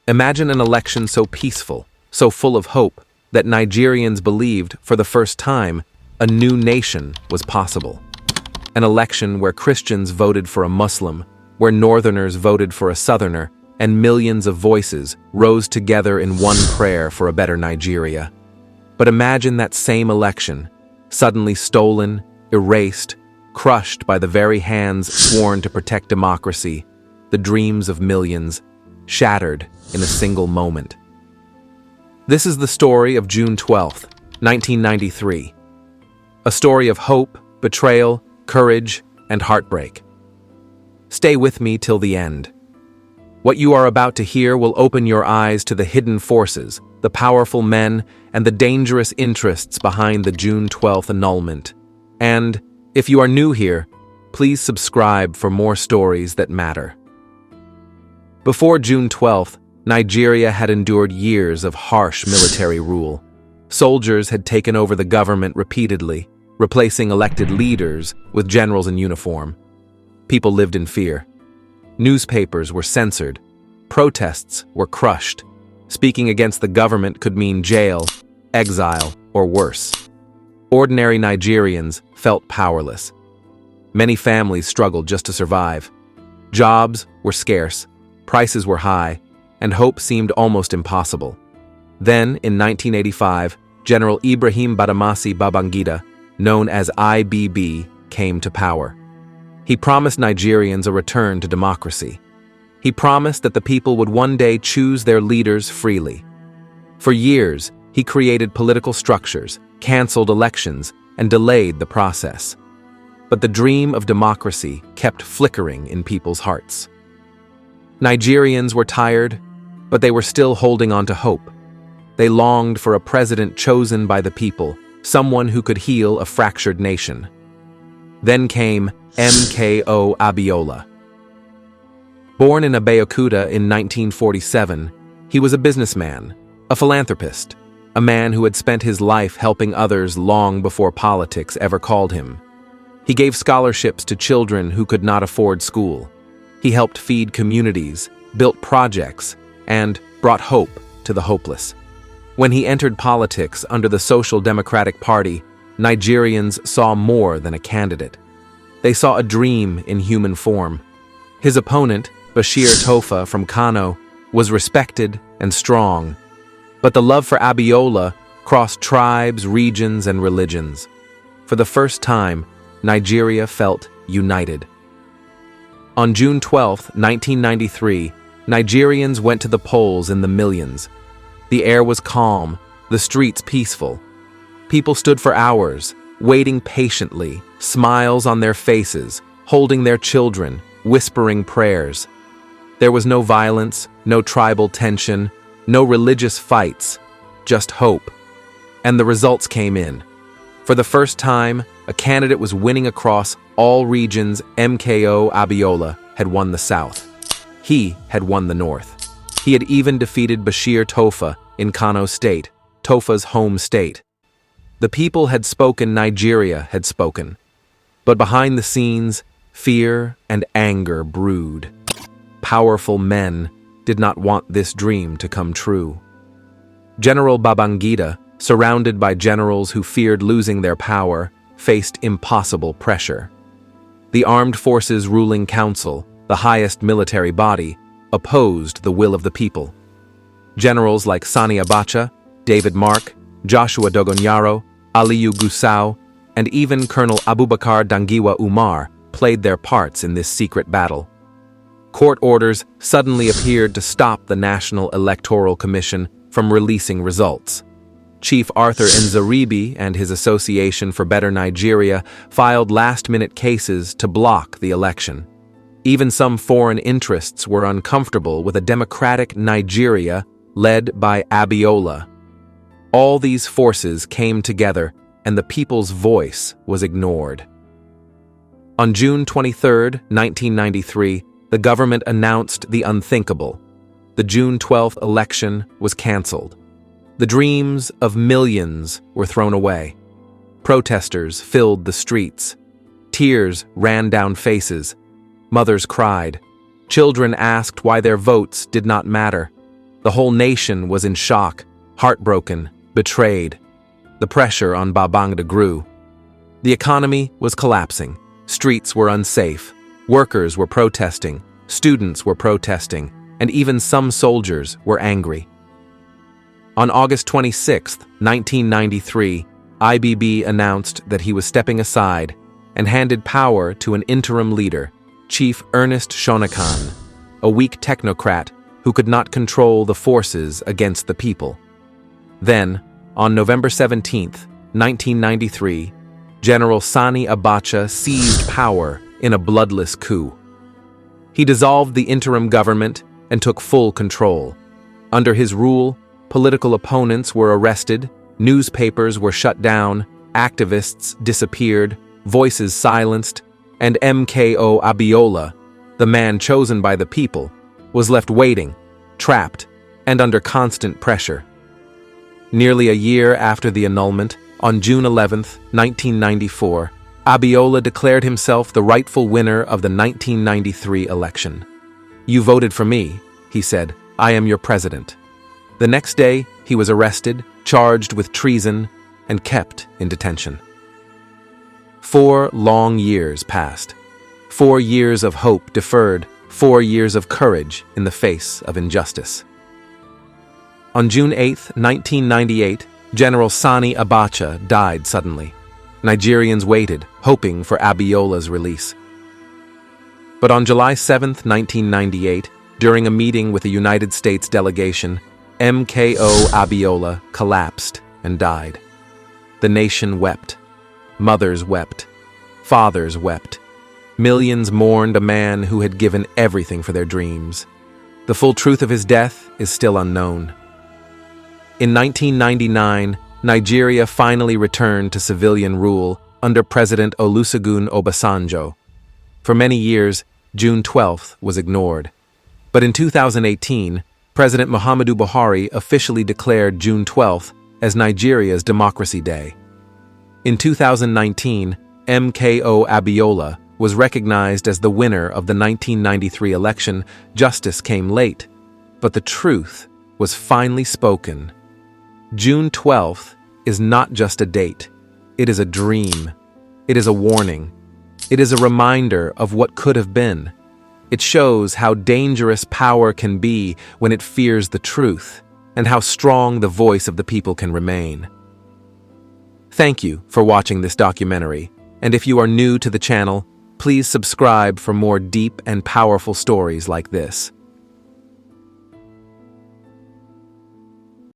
Imagine an election so peaceful, so full of hope, that Nigerians believed, for the first time, a new nation was possible. An election where Christians voted for a Muslim, where Northerners voted for a Southerner, and millions of voices rose together in one prayer for a better Nigeria. But imagine that same election, suddenly stolen, erased, crushed by the very hands sworn to protect democracy, the dreams of millions, shattered in a single moment. This is the story of June 12, 1993. A story of hope, betrayal, courage, and heartbreak. Stay with me till the end. What you are about to hear will open your eyes to the hidden forces, the powerful men, and the dangerous interests behind the June 12th annulment. And, if you are new here, please subscribe for more stories that matter. Before June 12th, Nigeria had endured years of harsh military rule. Soldiers had taken over the government repeatedly, replacing elected leaders with generals in uniform. People lived in fear. Newspapers were censored. Protests were crushed. Speaking against the government could mean jail, exile, or worse. Ordinary Nigerians felt powerless. Many families struggled just to survive. Jobs were scarce, prices were high, and hope seemed almost impossible. Then, in 1985, General Ibrahim Badamasi Babangida, known as IBB, came to power. He promised Nigerians a return to democracy. He promised that the people would one day choose their leaders freely. For years, he created political structures, canceled elections, and delayed the process. But the dream of democracy kept flickering in people's hearts. Nigerians were tired, but they were still holding on to hope. They longed for a president chosen by the people, someone who could heal a fractured nation. Then came MKO Abiola. Born in Abeokuta in 1947, he was a businessman, a philanthropist, a man who had spent his life helping others long before politics ever called him. He gave scholarships to children who could not afford school. He helped feed communities, built projects, and brought hope to the hopeless. When he entered politics under the Social Democratic Party, Nigerians saw more than a candidate. They saw a dream in human form. His opponent, Bashir Tofa from Kano, was respected and strong. But the love for Abiola crossed tribes, regions, and religions. For the first time, Nigeria felt united. On June 12, 1993, Nigerians went to the polls in the millions. The air was calm, the streets peaceful. People stood for hours, waiting patiently, smiles on their faces, holding their children, whispering prayers. There was no violence, no tribal tension, no religious fights, just hope. And the results came in. For the first time, a candidate was winning across all regions. MKO Abiola had won the South. He had won the North. He had even defeated Bashir Tofa in Kano State, Tofa's home state. The people had spoken, Nigeria had spoken. But behind the scenes, fear and anger brewed. Powerful men did not want this dream to come true. General Babangida, surrounded by generals who feared losing their power, faced impossible pressure. The Armed Forces Ruling Council, the highest military body, opposed the will of the people. Generals like Sani Abacha, David Mark, Joshua Dogonyaro, Aliyu Gusau, and even Colonel Abubakar Dangiwa Umar played their parts in this secret battle. Court orders suddenly appeared to stop the National Electoral Commission from releasing results. Chief Arthur Nzaribi and his Association for Better Nigeria filed last-minute cases to block the election. Even some foreign interests were uncomfortable with a democratic Nigeria led by Abiola. All these forces came together, and the people's voice was ignored. On June 23, 1993, the government announced the unthinkable. The June 12th election was canceled. The dreams of millions were thrown away. Protesters filled the streets. Tears ran down faces. Mothers cried. Children asked why their votes did not matter. The whole nation was in shock, heartbroken, betrayed. The pressure on Babangida grew. The economy was collapsing. Streets were unsafe. Workers were protesting. Students were protesting. And even some soldiers were angry. On August 26, 1993, IBB announced that he was stepping aside and handed power to an interim leader, Chief Ernest Shonekan, a weak technocrat who could not control the forces against the people. Then, on November 17, 1993, General Sani Abacha seized power in a bloodless coup. He dissolved the interim government and took full control. Under his rule, political opponents were arrested, newspapers were shut down, activists disappeared, voices silenced, and MKO Abiola, the man chosen by the people, was left waiting, trapped, and under constant pressure. Nearly a year after the annulment, on June 11, 1994, Abiola declared himself the rightful winner of the 1993 election. "You voted for me," he said. "I am your president." The next day, he was arrested, charged with treason, and kept in detention. 4 long years passed. 4 years of hope deferred, 4 years of courage in the face of injustice. On June 8, 1998, General Sani Abacha died suddenly. Nigerians waited, hoping for Abiola's release. But on July 7, 1998, during a meeting with a United States delegation, MKO Abiola collapsed and died. The nation wept. Mothers wept. Fathers wept. Millions mourned a man who had given everything for their dreams. The full truth of his death is still unknown. In 1999, Nigeria finally returned to civilian rule under President Olusegun Obasanjo. For many years, June 12th was ignored. But in 2018, President Muhammadu Buhari officially declared June 12th as Nigeria's Democracy Day. In 2019, MKO Abiola was recognized as the winner of the 1993 election. Justice came late, but the truth was finally spoken. June 12th is not just a date. It is a dream. It is a warning. It is a reminder of what could have been. It shows how dangerous power can be when it fears the truth, and how strong the voice of the people can remain. Thank you for watching this documentary, and if you are new to the channel, please subscribe for more deep and powerful stories like this.